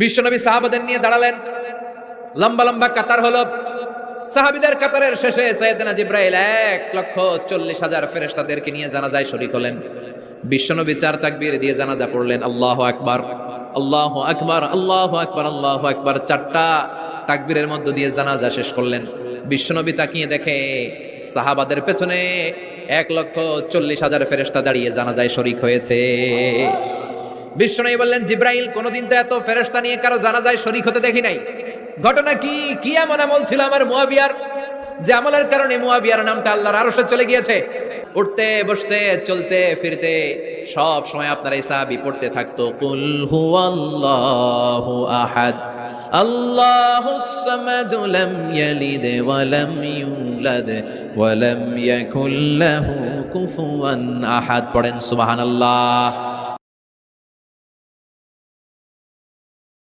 বিশ্বনবী সাহাবাদের নিয়ে দাঁড়ালেন, লম্বা লম্বা কাতার হলো। সাহাবীদের কাতারের শেষে সাইয়েদনা জিবরাইল 1,40,000 ফেরেশতাদেরকে নিয়ে জানাজায় শরীক হলেন। বিশ্বনবী 4 তাকবীর দিয়ে জানাজা পড়লেন, আল্লাহু আকবার, আল্লাহু আকবার, আল্লাহু আকবার, আল্লাহু আকবার। 4টা তাকবীরের মধ্য দিয়ে জানাজা শেষ করলেন। বিশ্বনবী তাকিয়ে দেখে সাহাবাদের পেছনে 1,40,000 ফেরেশতা দাঁড়িয়ে জানাজায় শরীক হয়েছে। বিশ্বনবী বললেন, জিবরাইল, কোনদিন তো এত ফেরেশতা নিয়ে কারো জানাজায় শরীক হতে দেখি নাই। ঘটনা কি? কি এমন আমল ছিল আমার মুয়াবিয়ার, যে আমলের কারণে মুয়াবিয়ার নামটা আল্লাহর আরশে চলে গিয়েছে? উঠতে বসতে চলতে ফিরতে সব সময় আপনার এই সাহাবী পড়তে থাকতো, কুল হুয়াল্লাহু আহাদ, আল্লাহুস সামাদ, লাম ইয়ালিদ ওয়া লাম ইউলাদ ওয়া লাম ইয়াকুল লাহু কুফুয়ান আহাদ। পড়েন সুবহানাল্লাহ।